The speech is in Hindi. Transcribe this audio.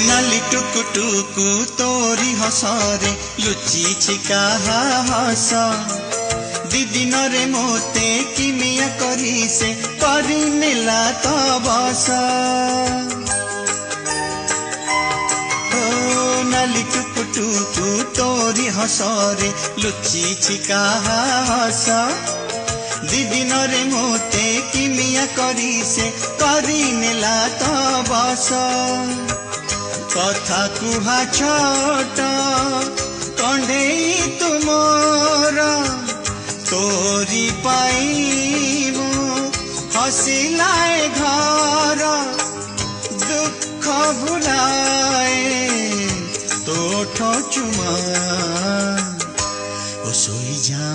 नाली टुकु टुकु तोरी हसरे लुचि छिका हस दिदिन रे मोते किमिया करी से करी नेला तो बस नाली टुकु टुकु तोरी हसरे लुचि छिका हस दिदिन रे मोते किमिया करी से करी नेला तो बस कथा कुहा छोट कंढेई तुमर तोरी पाई हसिलाए घर दुख भुलाए तोठ चुमा ओ सोई जा